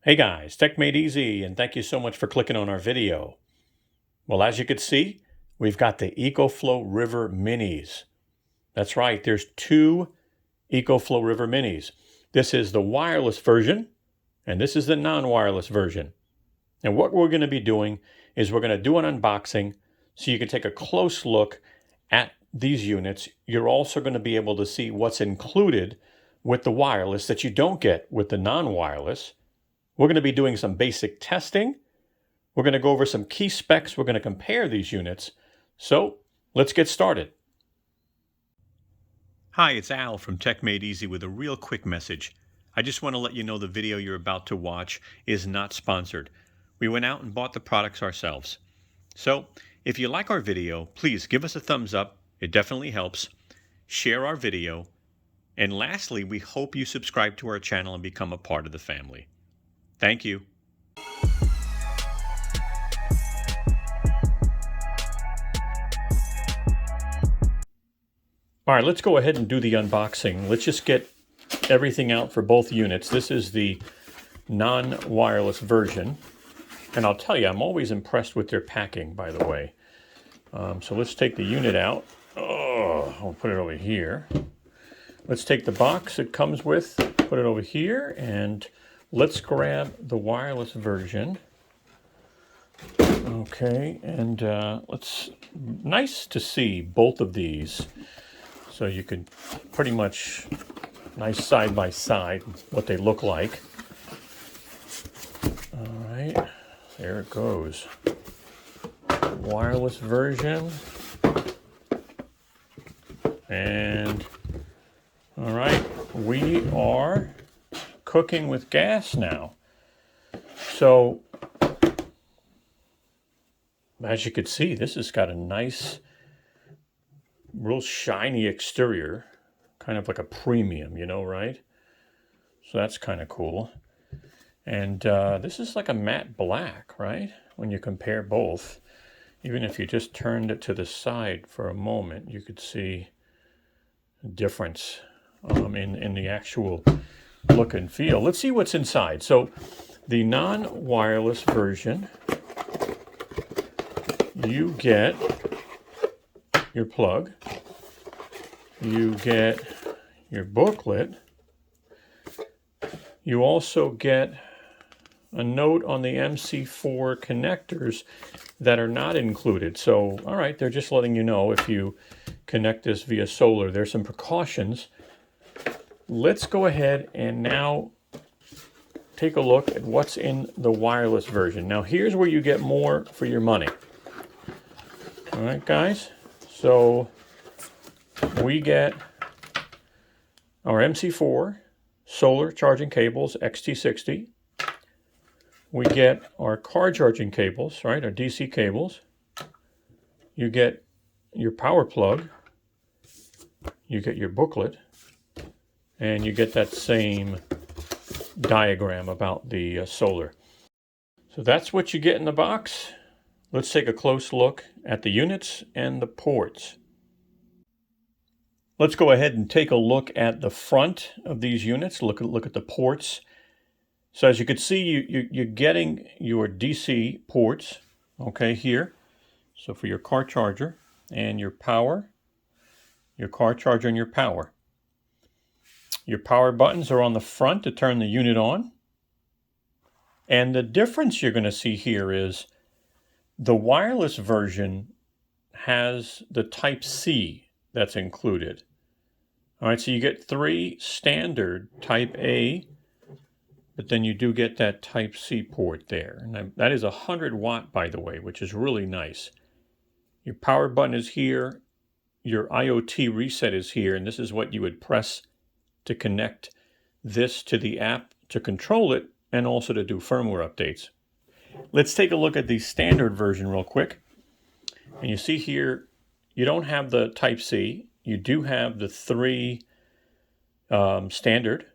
Hey guys, Tech Made Easy, and thank you so much for clicking on our video. Well, as you can see, we've got the EcoFlow River Minis. That's right, there's two EcoFlow River Minis. This is the wireless version, and this is the non-wireless version. And what we're going to be doing is we're going to do an unboxing so you can take a close look at these units. You're also going to be able to see what's included with the wireless that you don't get with the non-wireless. We're going to be doing some basic testing. We're going to go over some key specs. We're going to compare these units. So let's get started. Hi, it's Al from Tech Made Easy with a real quick message. I just want to let you know the video you're about to watch is not sponsored. We went out and bought the products ourselves. So if you like our video, please give us a thumbs up. It definitely helps. Share our video. And lastly, we hope you subscribe to our channel and become a part of the family. Thank you. All right, let's go ahead and do the unboxing. Let's just get everything out for both units. This is the non-wireless version. And I'll tell you, I'm always impressed with their packing, by the way. So let's take the unit out. Oh, I'll put it over here. Let's take the box it comes with, put it over here, and let's grab the wireless version. Okay, and nice to see both of these. So you can pretty much, nice side by side, what they look like. All right, there it goes. Wireless version. And, all right, we are cooking with gas now. So as you can see, this has got a nice, real shiny exterior, kind of like a premium, you know, right? So that's kind of cool. And this is like a matte black, right? When you compare both, even if you just turned it to the side for a moment, you could see a difference in the actual look and feel. Let's see what's inside. So the non-wireless version, you get your plug, you get your booklet, you also get a note on the MC4 connectors that are not included. So, all right, they're just letting you know if you connect this via solar, there's some precautions. Let's go ahead and now take a look at what's in the wireless version. Now, here's where you get more for your money. All right, guys. So we get our MC4 solar charging cables, XT60. We get our car charging cables, right, our DC cables. You get your power plug. You get your booklet. And you get that same diagram about the solar. So that's what you get in the box. Let's take a close look at the units and the ports. Let's go ahead and take a look at the front of these units. Look at the ports. So as you can see, you're getting your DC ports, okay, here. So for your car charger and your power, your car charger and your power. Your power buttons are on the front to turn the unit on. And the difference you're going to see here is the wireless version has the Type-C that's included. All right, so you get 3 standard Type-A, but then you do get that Type-C port there. And that is 100 watt, by the way, which is really nice. Your power button is here. Your IoT reset is here, and this is what you would press to connect this to the app to control it and also to do firmware updates. Let's take a look at the standard version real quick. And you see here, you don't have the Type-C. You do have the 3 standard.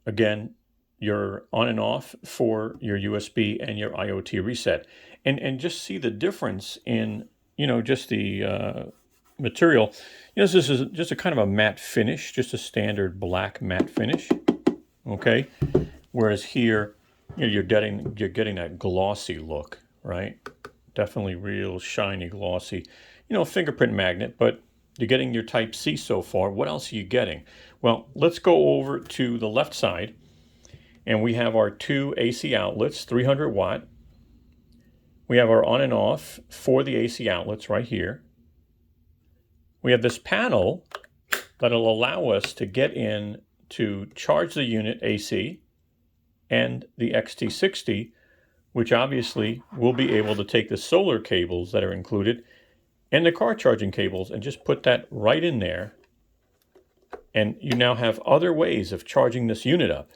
Again, your on and off for your USB and your IoT reset. And just see the difference in, you know, just the material. You know, this is just a kind of a matte finish, just a standard black matte finish. Okay. Whereas here, you're getting that glossy look, right? Definitely real shiny, glossy. Fingerprint magnet, but you're getting your Type C so far. What else are you getting? Well, let's go over to the left side, and we have our two AC outlets, 300 watt. We have our on and off for the AC outlets right here. We have this panel that'll allow us to get in to charge the unit AC and the XT60, which obviously will be able to take the solar cables that are included and the car charging cables and just put that right in there. And you now have other ways of charging this unit up.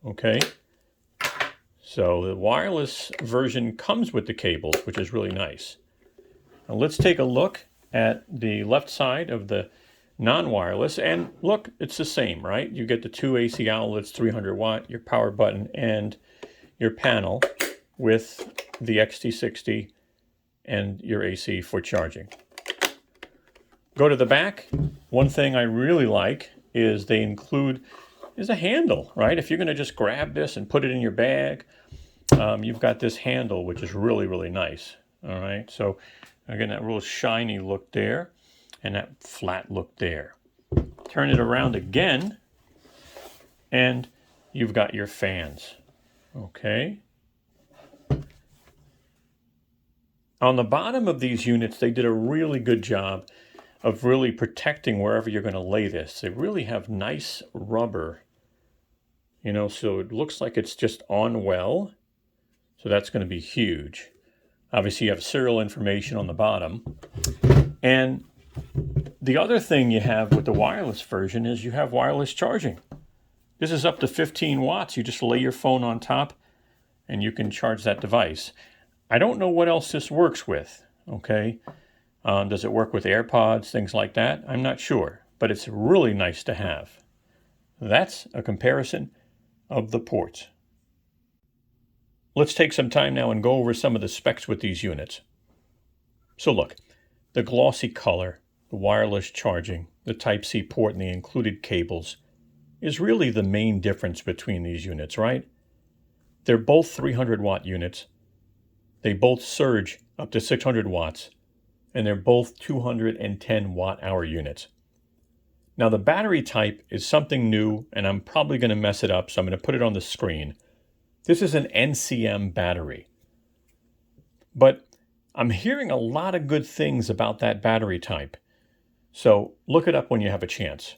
Okay. So the wireless version comes with the cables, which is really nice. Now let's take a look at the left side of the non-wireless, and look, it's the same, right? You get the two AC outlets, 300 watt, your power button, and your panel with the XT60 and your AC for charging. Go to the back. One thing I really like is they include a handle, right? If you're going to just grab this and put it in your bag, you've got this handle, which is really, really nice. All right, so again, that real shiny look there and that flat look there. Turn it around again, and you've got your fans. Okay. On the bottom of these units, they did a really good job of really protecting wherever you're going to lay this. They really have nice rubber, so it looks like it's just on well. So that's going to be huge. Obviously, you have serial information on the bottom. And the other thing you have with the wireless version is you have wireless charging. This is up to 15 watts. You just lay your phone on top and you can charge that device. I don't know what else this works with, okay? Does it work with AirPods, things like that? I'm not sure, but it's really nice to have. That's a comparison of the ports. Let's take some time now and go over some of the specs with these units. So look, the glossy color, the wireless charging, the Type-C port, and the included cables is really the main difference between these units, right? They're both 300 watt units. They both surge up to 600 watts, and they're both 210 watt-hour units. Now the battery type is something new, and I'm probably going to mess it up, so I'm going to put it on the screen. This is an NCM battery. But I'm hearing a lot of good things about that battery type. So look it up when you have a chance.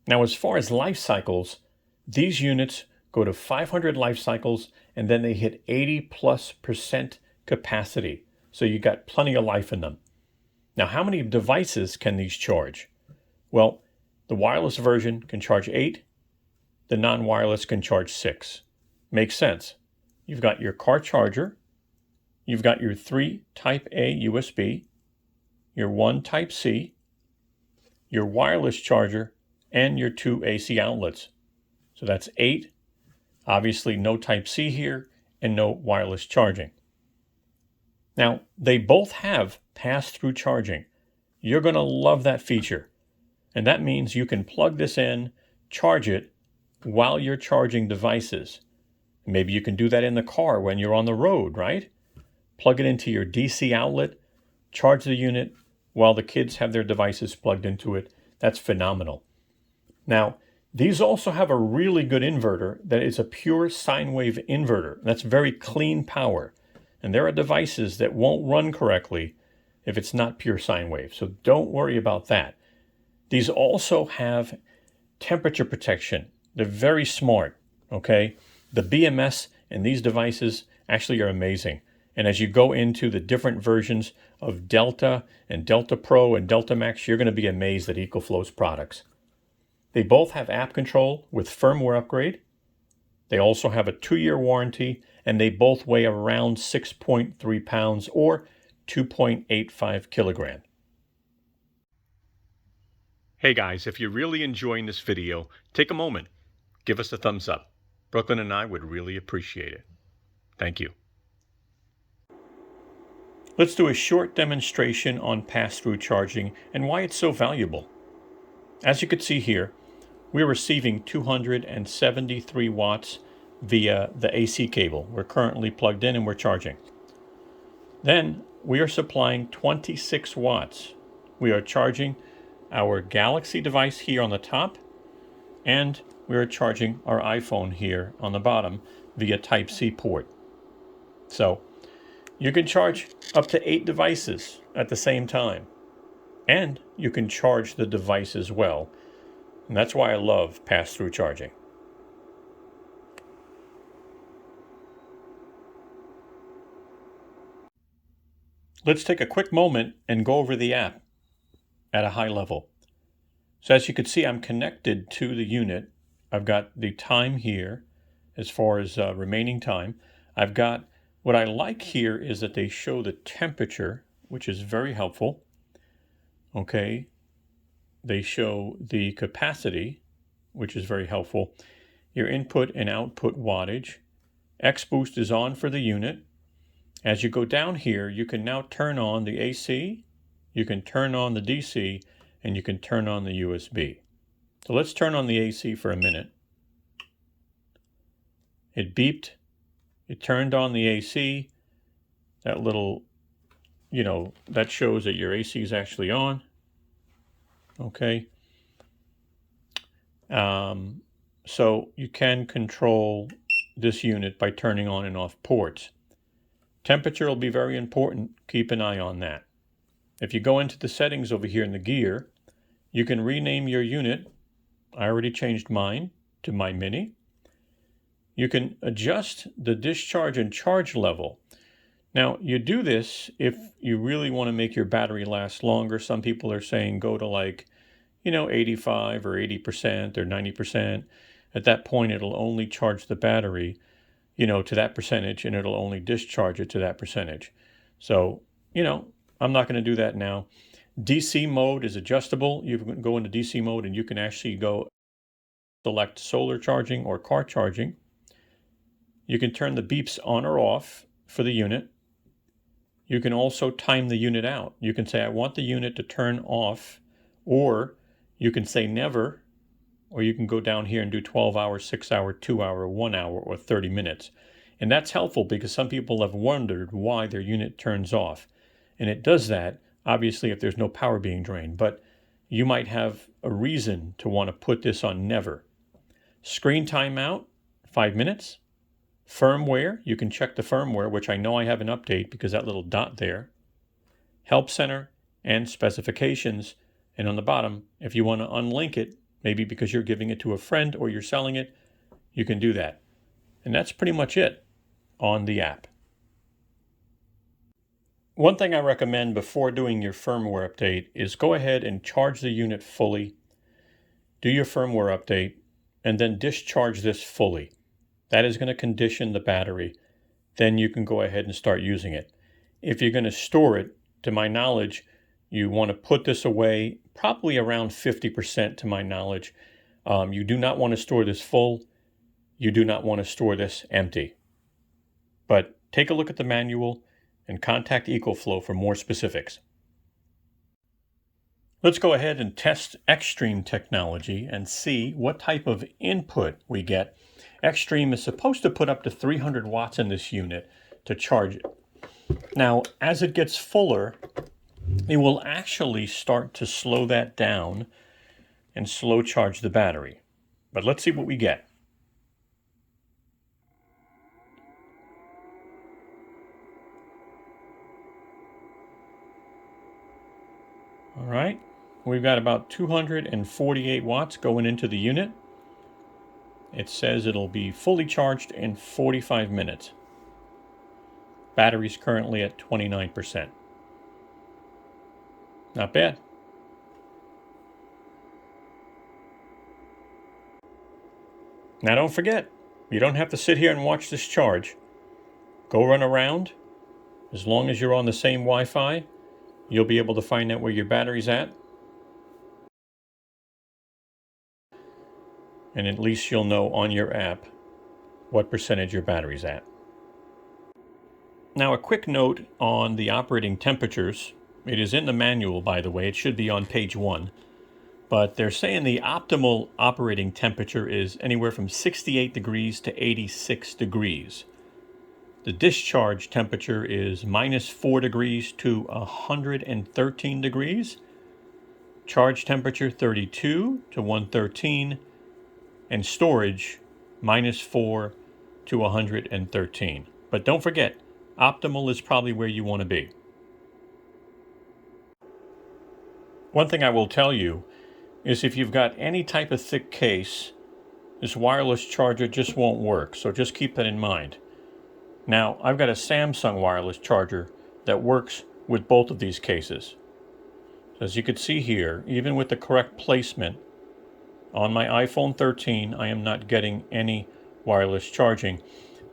Now, as far as life cycles, these units go to 500 life cycles, and then they hit 80+% capacity. So you got plenty of life in them. Now, how many devices can these charge? Well, the wireless version can charge 8. The non-wireless can charge 6. Makes sense. You've got your car charger. You've got your 3 Type-A USB, your 1 Type-C, your wireless charger, and your 2 AC outlets. So that's 8. Obviously, no Type-C here and no wireless charging. Now, they both have pass-through charging. You're going to love that feature. And that means you can plug this in, charge it while you're charging devices. Maybe you can do that in the car when you're on the road, right? Plug it into your DC outlet, charge the unit while the kids have their devices plugged into it. That's phenomenal. Now, these also have a really good inverter that is a pure sine wave inverter. That's very clean power. And there are devices that won't run correctly if it's not pure sine wave. So don't worry about that. These also have temperature protection. They're very smart, okay? The BMS in these devices actually are amazing. And as you go into the different versions of Delta and Delta Pro and Delta Max, you're going to be amazed at EcoFlow's products. They both have app control with firmware upgrade. They also have a 2-year warranty, and they both weigh around 6.3 pounds or 2.85 kilograms. Hey guys, if you're really enjoying this video, take a moment, give us a thumbs up. Brooklyn and I would really appreciate it. Thank you. Let's do a short demonstration on pass-through charging and why it's so valuable. As you can see here, we're receiving 273 watts via the AC cable. We're currently plugged in and we're charging. Then we are supplying 26 watts. We are charging our Galaxy device here on the top, and we are charging our iPhone here on the bottom via Type-C port. So you can charge up to 8 devices at the same time, and you can charge the device as well. And that's why I love pass-through charging. Let's take a quick moment and go over the app at a high level. So as you can see, I'm connected to the unit. I've got the time here as far as remaining time. I've got, what I like here is that they show the temperature, which is very helpful. Okay, they show the capacity, which is very helpful. Your input and output wattage. X-Boost is on for the unit. As you go down here, you can now turn on the AC, you can turn on the DC, and you can turn on the USB. So let's turn on the AC for a minute. It beeped. It turned on the AC. That little, that shows that your AC is actually on. Okay. So you can control this unit by turning on and off ports. Temperature will be very important. Keep an eye on that. If you go into the settings over here in the gear, you can rename your unit. I already changed mine to my Mini. You can adjust the discharge and charge level. Now, you do this if you really want to make your battery last longer. Some people are saying go to 85 or 80% or 90%. At that point, it'll only charge the battery to that percentage, and it'll only discharge it to that percentage. So, I'm not going to do that now. DC mode is adjustable. You can go into DC mode and you can actually go select solar charging or car charging. You can turn the beeps on or off for the unit. You can also time the unit out. You can say, I want the unit to turn off, or you can say never, or you can go down here and do 12 hours, 6 hour, 2 hour, 1 hour, or 30 minutes. And that's helpful because some people have wondered why their unit turns off. And it does that, obviously, if there's no power being drained. But you might have a reason to want to put this on never. Screen timeout, 5 minutes. Firmware, you can check the firmware, which I know I have an update because that little dot there. Help center and specifications. And on the bottom, if you want to unlink it, maybe because you're giving it to a friend or you're selling it, you can do that. And that's pretty much it on the app. One thing I recommend before doing your firmware update is go ahead and charge the unit fully, do your firmware update, and then discharge this fully. That is going to condition the battery. Then you can go ahead and start using it. If you're going to store it, to my knowledge, you want to put this away probably around 50% to my knowledge. You do not want to store this full. You do not want to store this empty. But take a look at the manual and contact EcoFlow for more specifics. Let's go ahead and test Xtreme technology and see what type of input we get. Xtreme is supposed to put up to 300 watts in this unit to charge it. Now, as it gets fuller, it will actually start to slow that down and slow charge the battery. But let's see what we get. All right, we've got about 248 watts going into the unit. It says it'll be fully charged in 45 minutes. Battery's currently at 29%. Not bad. Now don't forget, you don't have to sit here and watch this charge. Go run around. As long as you're on the same Wi-Fi, you'll be able to find out where your battery's at. And at least you'll know on your app what percentage your battery's at. Now a quick note on the operating temperatures. It is in the manual, by the way. It should be on page 1. but they're saying the optimal operating temperature is anywhere from 68 degrees to 86 degrees. The discharge temperature is -4 degrees to 113 degrees. Charge temperature 32 to 113. And storage -4 to 113. But don't forget, optimal is probably where you want to be. One thing I will tell you is if you've got any type of thick case, this wireless charger just won't work. So just keep that in mind. Now, I've got a Samsung wireless charger that works with both of these cases. So as you can see here, even with the correct placement, on my iPhone 13, I am not getting any wireless charging.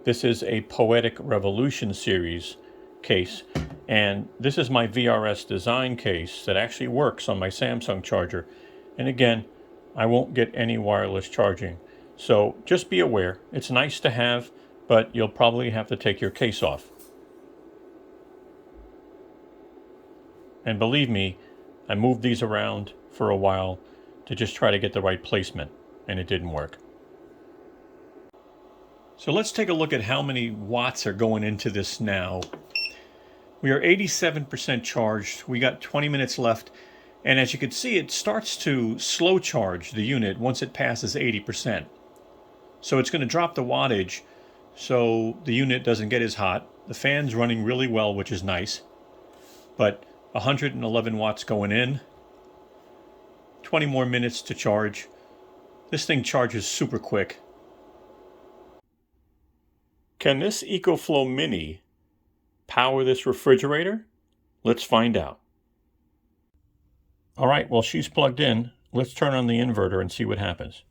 This is a Poetic Revolution series case, and this is my VRS design case that actually works on my Samsung charger. And again, I won't get any wireless charging. So just be aware, it's nice to have, but you'll probably have to take your case off. And believe me, I moved these around for a while to just try to get the right placement, and it didn't work. So let's take a look at how many watts are going into this now. We are 87% charged. We got 20 minutes left. And as you can see, it starts to slow charge the unit once it passes 80%. So it's going to drop the wattage so the unit doesn't get as hot. The fan's running really well, which is nice. But 111 watts going in. 20 more minutes to charge. This thing charges super quick. Can this EcoFlow Mini power this refrigerator? Let's find out. All right, well, she's plugged in. Let's turn on the inverter and see what happens.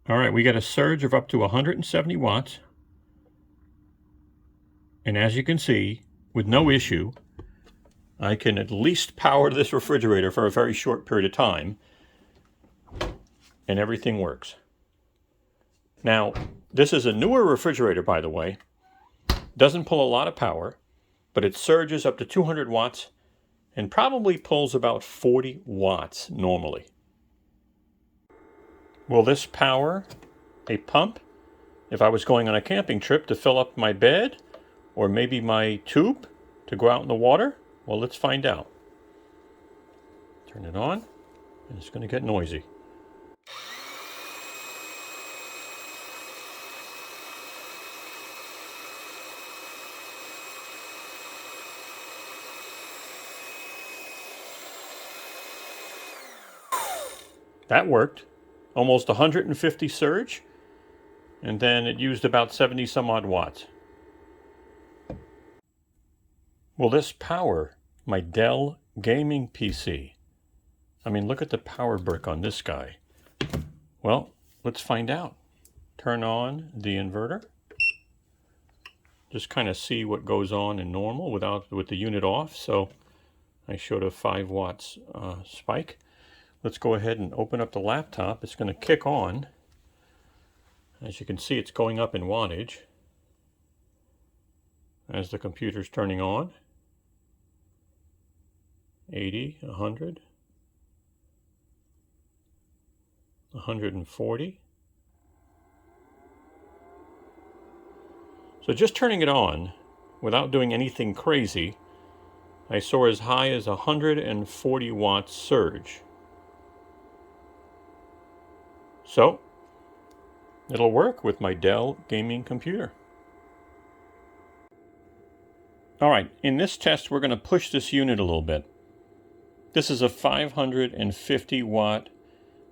All right, we got a surge of up to 170 watts. And as you can see, with no issue, I can at least power this refrigerator for a very short period of time, and everything works. Now, this is a newer refrigerator, by the way. Doesn't pull a lot of power, but it surges up to 200 watts and probably pulls about 40 watts normally. Will this power a pump if I was going on a camping trip to fill up my bed or maybe my tube to go out in the water? Well, let's find out. Turn it on, and it's going to get noisy. That worked. Almost 150 surge, and then it used about 70 some odd watts. Will this power my Dell gaming PC? I mean, look at the power brick on this guy. Well, let's find out. Turn on the inverter. Just kind of see what goes on in normal with the unit off. So I showed a 5 watts spike. Let's go ahead and open up the laptop. It's going to kick on. As you can see, it's going up in wattage as the computer's turning on. 80, 100, 140. So just turning it on without doing anything crazy, I saw as high as 140 watts surge. So it'll work with my Dell gaming computer. All right, in this test, we're going to push this unit a little bit. This is a 550 watt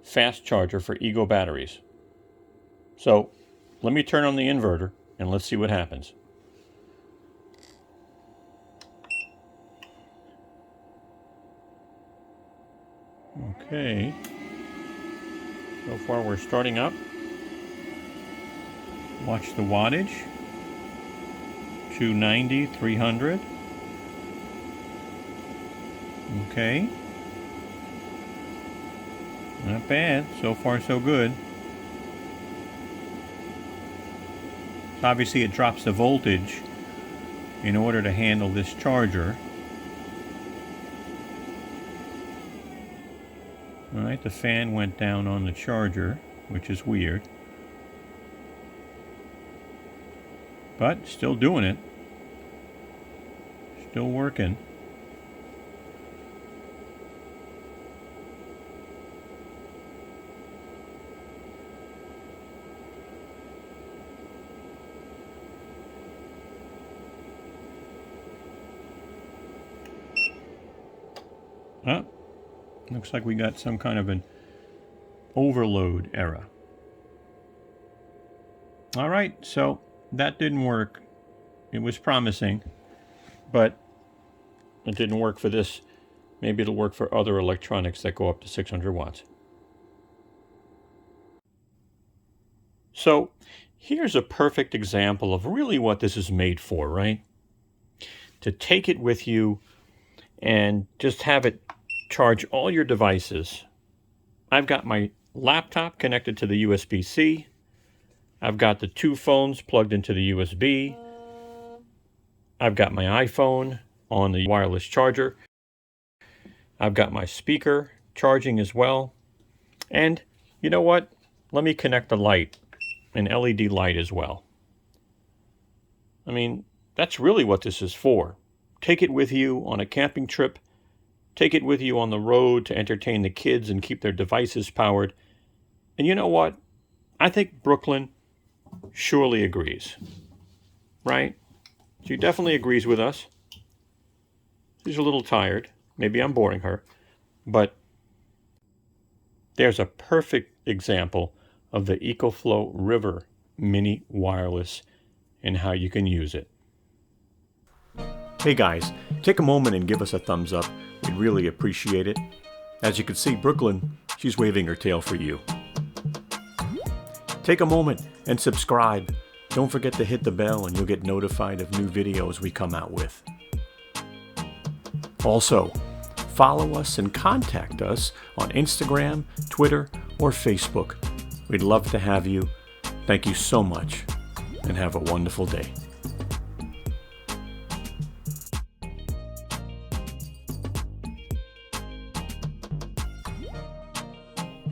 fast charger for Ego batteries. So let me turn on the inverter and let's see what happens. Okay. So far we're starting up. Watch the wattage. 290, 300. Okay. Not bad. So far so good. So obviously it drops the voltage in order to handle this charger. All right, the fan went down on the charger, which is weird. But still doing it. Still working. Oh, looks like we got some kind of an overload error. All right, so that didn't work. It was promising, but it didn't work for this. Maybe it'll work for other electronics that go up to 600 watts. So here's a perfect example of really what this is made for, right? To take it with you and just have it charge all your devices. I've got my laptop connected to the USB-C. I've got the two phones plugged into the USB. I've got my iPhone on the wireless charger. I've got my speaker charging as well. And you know what? Let me connect the light, an LED light as well. I mean, that's really what this is for. Take it with you on a camping trip. Take it with you on the road to entertain the kids and keep their devices powered. And you know what? I think Brooklyn surely agrees. Right? She definitely agrees with us. She's a little tired. Maybe I'm boring her. But there's a perfect example of the EcoFlow River Mini Wireless and how you can use it. Hey guys, take a moment and give us a thumbs up. We'd really appreciate it. As you can see, Brooklyn, she's waving her tail for you. Take a moment and subscribe. Don't forget to hit the bell and you'll get notified of new videos we come out with. Also, follow us and contact us on Instagram, Twitter, or Facebook. We'd love to have you. Thank you so much and have a wonderful day.